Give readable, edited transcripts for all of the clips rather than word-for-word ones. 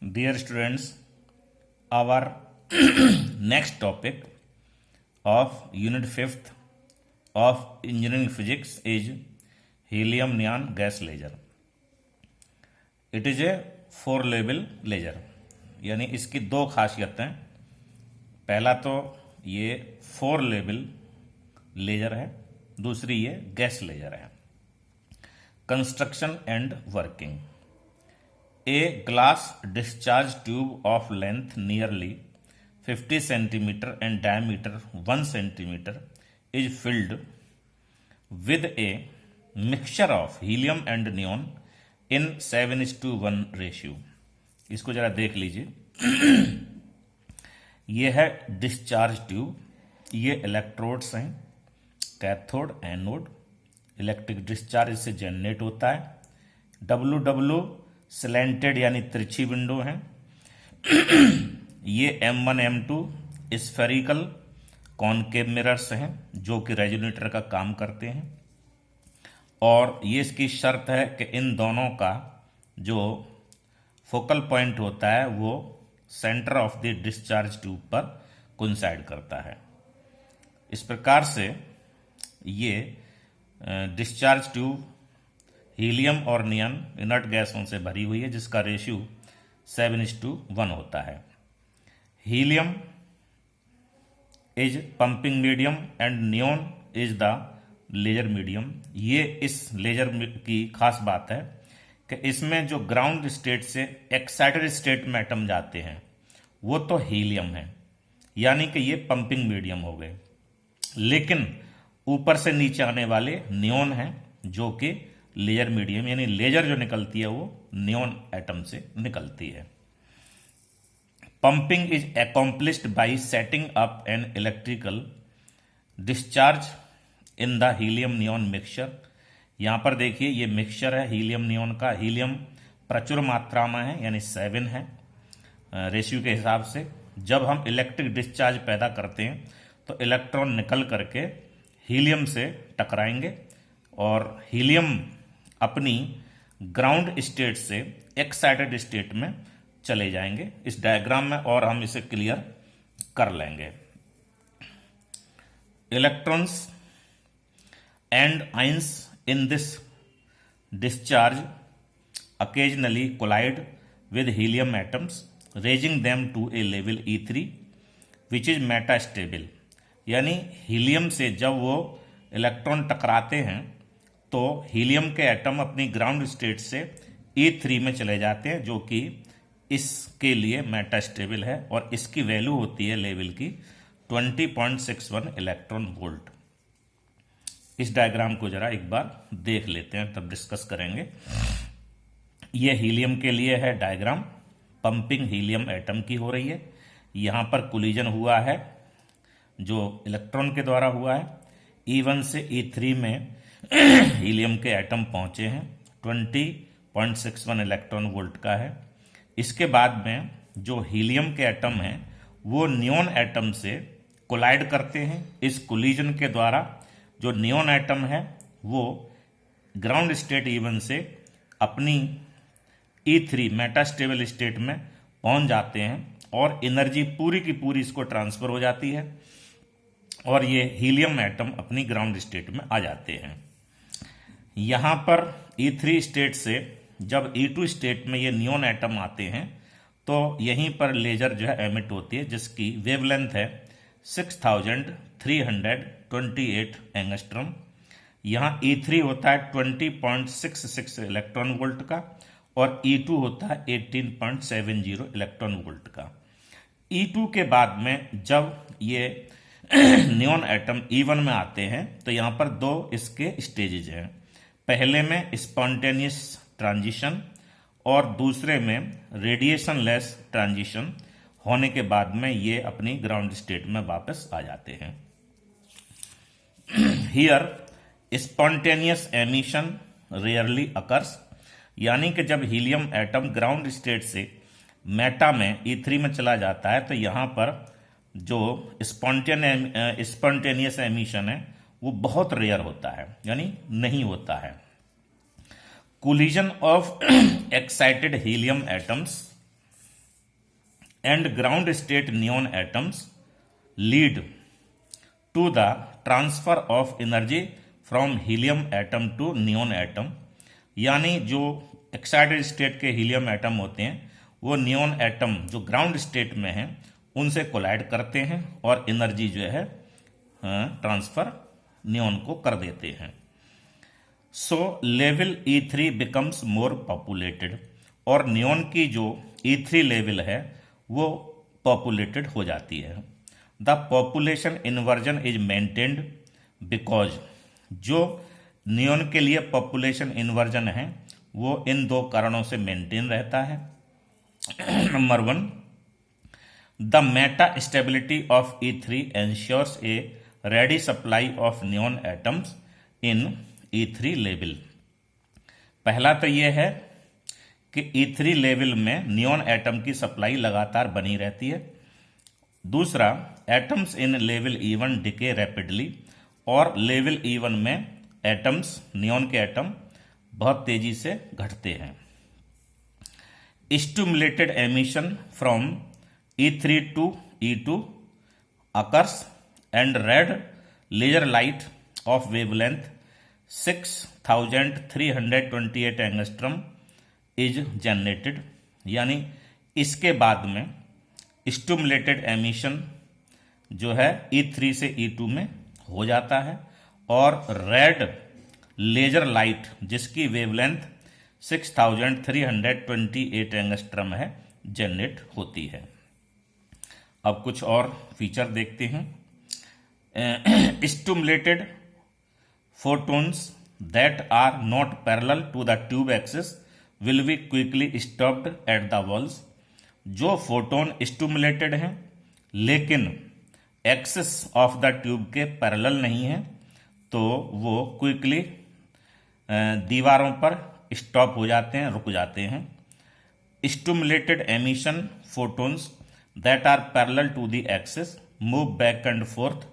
Dear students, our next topic of Unit 5th of Engineering Physics is helium neon gas laser. It is a 4-level laser, यानी इसकी दो खासियतें। पहला तो ये 4-level laser है, दूसरी ये गैस लेजर है। Construction and working. A glass discharge tube of length nearly 50 centimeter and diameter 1 centimeter is filled with a mixture of helium and neon in 7:1 ratio. इसको जरा देख लीजिए। ये है डिस्चार्ज ट्यूब, ये इलेक्ट्रोड्स हैं, कैथोड एनोड, इलेक्ट्रिक डिस्चार्ज इससे generate होता है। डब्ल्यू स्लैंटेड यानी तिरछी विंडो है। ये M1 M2 spherical concave mirrors हैं जो कि रेजोनेटर का काम करते हैं। और ये इसकी शर्त है कि इन दोनों का जो फोकल पॉइंट होता है वो centre of the discharge tube पर कोइंसाइड करता है। इस प्रकार से ये डिस्चार्ज ट्यूब हीलियम और नियन इनर्ट गैसों से भरी हुई है, जिसका रेशियो 7:1 होता है। Helium is pumping medium and neon is the laser medium. ये इस लेजर की खास बात है कि इसमें जो ग्राउंड स्टेट से एक्साइटेड स्टेट में एटम जाते हैं वो तो हीलियम है, यानी कि ये पंपिंग मीडियम हो गए। लेकिन ऊपर से नीचे आने वाले नियॉन हैं जो कि लेजर मीडियम, यानी लेजर जो निकलती है वो नियॉन एटम से निकलती है। Pumping is accomplished bye setting up an electrical discharge in the helium neon mixture. यहां पर देखिए ये मिक्सचर है हीलियम नियॉन का। हीलियम प्रचुर मात्रा में है, यानी 7 है रेशियो के हिसाब से। जब हम इलेक्ट्रिक डिस्चार्ज पैदा करते हैं तो इलेक्ट्रॉन निकल करके हीलियम से टकराएंगे और हीलियम अपनी ग्राउंड स्टेट से एक्साइटेड स्टेट में चले जाएंगे। इस डायग्राम में और हम इसे क्लियर कर लेंगे। Electrons and ions in this discharge occasionally collide with helium atoms, raising them to a level E3 which is metastable। यानी हीलियम से जब वो इलेक्ट्रॉन टकराते हैं तो हीलियम के एटम अपनी ग्राउंड स्टेट से E3 में चले जाते हैं, जो कि इसके लिए मेटास्टेबल है और इसकी वैल्यू होती है लेवल की 20.61 इलेक्ट्रॉन वोल्ट। इस डायग्राम को जरा एक बार देख लेते हैं, तब डिस्कस करेंगे। यह हीलियम के लिए है डायग्राम। पंपिंग हीलियम एटम की हो रही है। यहां पर कोलिजन हुआ है जो इलेक्ट्रॉन के द्वारा हुआ है। E1 से E3 में हीलियम के एटम पहुंचे हैं, 20.61 इलेक्ट्रॉन वोल्ट का है। इसके बाद में जो हीलियम के एटम हैं वो नियॉन एटम से कोलाइड करते हैं। इस कोलिजन के द्वारा जो नियॉन एटम है वो ग्राउंड स्टेट E1 से अपनी E3 मेटास्टेबल स्टेट में पहुंच जाते हैं और एनर्जी पूरी की पूरी इसको ट्रांसफर हो जाती है और ये हीलियम एटम अपनी ग्राउंड स्टेट में आ जाते हैं। यहां पर E3 स्टेट से जब E2 स्टेट में ये नियॉन एटम आते हैं तो यहीं पर लेजर जो है एमिट होती है, जिसकी वेवलेंथ है 6328 एंगस्ट्रॉम। यहाँ E3 होता है 20.66 इलेक्ट्रॉन वोल्ट का और E2 होता है 18.70 इलेक्ट्रॉन वोल्ट का। E2 के बाद में जब ये नियॉन एटम E1 में आते हैं तो यहाँ पर दो इसके स्टेजेज हैं। पहले में स्पॉन्टेनियस ट्रांजिशन और दूसरे में रेडिएशन लेस ट्रांजिशन होने के बाद में ये अपनी ग्राउंड स्टेट में वापस आ जाते हैं। Here spontaneous emission rarely occurs, यानी कि जब हीलियम एटम ग्राउंड स्टेट से मेटा में E3 में चला जाता है तो यहाँ पर जो स्पॉन्टेनियस एमिशन है वो बहुत रेयर होता है, यानी नहीं होता है। Collision of excited helium atoms and ground state neon atoms lead to the transfer of energy from helium atom to neon atom। यानी जो एक्साइटेड स्टेट के हीलियम एटम होते हैं वो नियॉन एटम जो ग्राउंड स्टेट में हैं उनसे कोलाइड करते हैं और एनर्जी जो है ट्रांसफर नियॉन को कर देते हैं। सो level E3 becomes more populated, और नियॉन की जो E3 लेवल है वो पॉपुलेटेड हो जाती है। The population inversion is maintained because, जो नियॉन के लिए पॉपुलेशन इन्वर्जन है वो इन दो कारणों से मेंटेन रहता है। Number 1, the Meta stability of E3 ensures A ready supply of neon atoms in E3 level. पहला तो यह है कि E3 लेवल में नियॉन एटम की सप्लाई लगातार बनी रहती है। दूसरा, atoms in level E1 decay rapidly, और लेवल E1 में एटम्स, नियॉन के एटम बहुत तेजी से घटते हैं। Stimulated emission from E3 to E2 occurs and red laser light of wavelength 6328 angstrom is generated. यानी इसके बाद में स्टिमुलेटेड एमिशन जो है E3 से E2 में हो जाता है और रेड लेजर लाइट जिसकी वेवलेंथ 6328 एंगस्ट्रम है जनरेट होती है। अब कुछ और फीचर देखते हैं। Stimulated photons that are not parallel to the tube axis will be quickly stopped at the walls। जो फोटोन स्टिमुलेटेड हैं लेकिन एक्सिस ऑफ द ट्यूब के पैरेलल नहीं है तो वो क्विकली दीवारों पर स्टॉप हो जाते हैं, रुक जाते हैं। Stimulated emission photons that are parallel to the axis move back and forth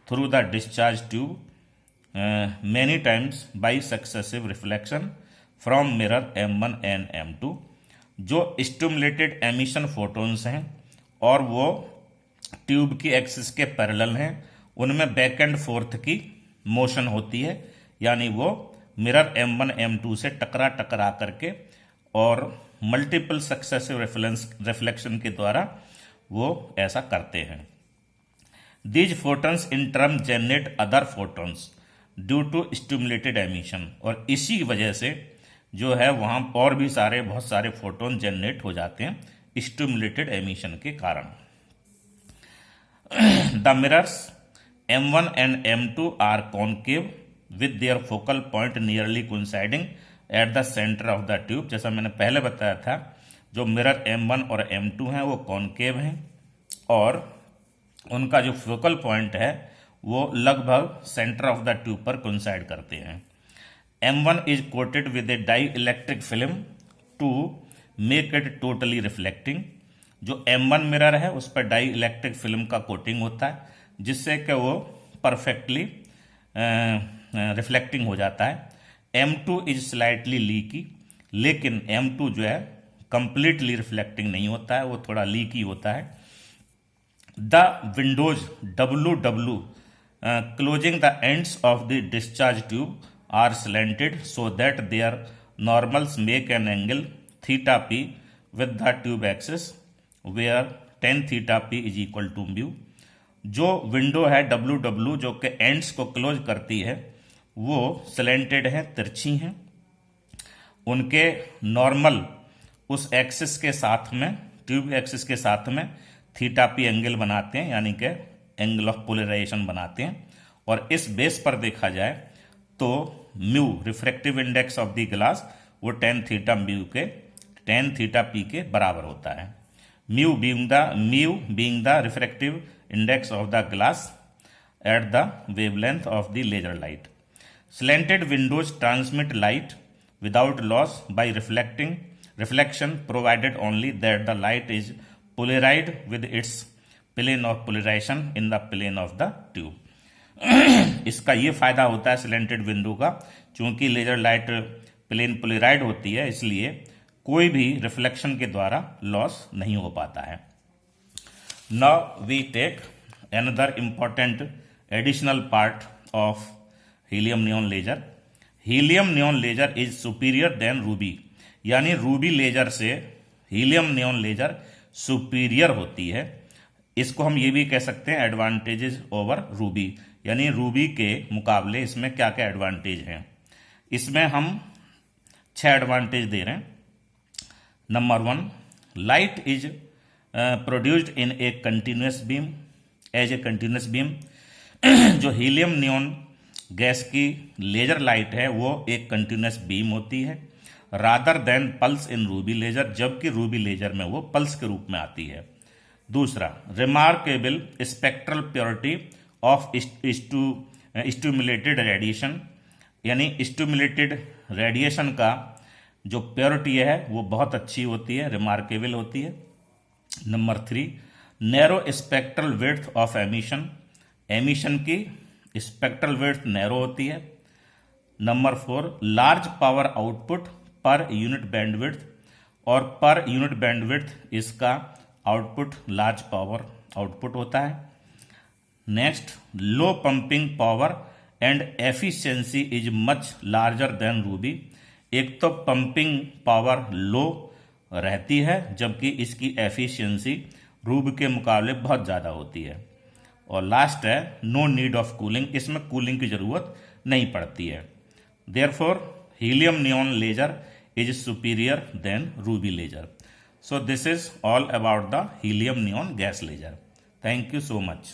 through the discharge tube many times by successive reflection from mirror M1 and M2। जो स्टिमुलेटेड एमिशन फोटोन्स हैं और वो ट्यूब की axis के parallel हैं, उनमें back and fourth की motion होती है, यानी वो मिरर M1 M2 से टकरा करके और मल्टीपल सक्सेसिव रिफ्लेक्शन के द्वारा वो ऐसा करते हैं। These photons in turn generate other photons due to stimulated emission, और इसी वजह से जो है वहाँ और भी बहुत सारे फोटोन जनरेट हो जाते हैं स्टिमुलेटेड एमिशन के कारण। The mirrors M1 and M2 are concave with their focal point nearly coinciding at the centre of the tube. जैसा मैंने पहले बताया था, जो मिरर M1 और M2 हैं वो कॉनकेव हैं और उनका जो फोकल पॉइंट है वो लगभग सेंटर ऑफ द ट्यूब पर कोइंसाइड करते हैं। M1 is coated with a dielectric film to make it totally reflecting. जो M1 मिरर है उस पर डाई इलेक्ट्रिक फिल्म का कोटिंग होता है जिससे कि वो परफेक्टली रिफ्लेक्टिंग हो जाता है। M2 इज स्लाइटली लीकी, लेकिन M2 जो है कंप्लीटली रिफ्लेक्टिंग नहीं होता है, वो थोड़ा लीकी होता है। The Windows WW closing the ends of the discharge tube are slanted so that their normals make an angle theta p with the tube axis where tan theta p is equal to mu। जो window है WW जो के ends को close करती है वो slanted है, तिरछी हैं। उनके नॉर्मल उस एक्सिस के साथ में, ट्यूब एक्सिस के साथ में थीटा पी एंगल बनाते हैं, यानी कि एंगल ऑफ पोलराइजेशन बनाते हैं। और इस बेस पर देखा जाए तो mu refractive index of the glass वो tan थीटा पी के बराबर होता है। Mu being the refractive index of the glass at the wavelength of the laser light. Slanted windows transmit light without loss by reflection provided only that the light is polarised with its plane of polarisation in the plane of the tube. इसका ये फायदा होता है slanted window का, चूंकि laser light plane Polaroid होती है इसलिए कोई भी रिफ्लेक्शन के द्वारा लॉस नहीं हो पाता है। Now we take another important additional part of helium neon laser. Helium neon laser is superior than ruby. यानी रूबी लेजर से हीलियम नियॉन लेजर सुपीरियर होती है. इसको हम ये भी कह सकते हैं एडवांटेजेस ओवर रूबी. यानी रूबी के मुकाबले इसमें क्या क्या एडवांटेज हैं. इसमें हम 6 एडवांटेज दे रहे हैं. Number 1, light is produced in a continuous beam as a continuous beam. जो हीलियम नियॉन गैस की लेजर लाइट है वो एक कंटिन्यूस बीम होती है, rather than pulse in ruby laser, जबकि रूबी लेजर में वो पल्स के रूप में आती है. दूसरा, remarkable spectral purity of stimulated radiation. यानी स्टिमुलेटेड रेडिएशन का जो प्योरिटी है वो बहुत अच्छी होती है, रिमार्केबल होती है. Number 3, narrow spectral width of emission. Emission की स्पेक्ट्रल विड्थ नैरो होती है. Number 4, large power output per unit bandwidth, और पर यूनिट बैंडविड्थ इसका आउटपुट लार्ज पावर आउटपुट होता है. Next, low pumping power and efficiency is much larger than Ruby. एक तो pumping power लो रहती है जबकि इसकी एफिशिएंसी रूबी के मुकाबले बहुत ज़्यादा होती है. और लास्ट है, नो नीड ऑफ कूलिंग. इसमें कूलिंग की ज़रूरत नहीं पड़ती है. Therefore helium neon laser is superior than ruby laser. So this is all about the helium neon gas laser. Thank you so much.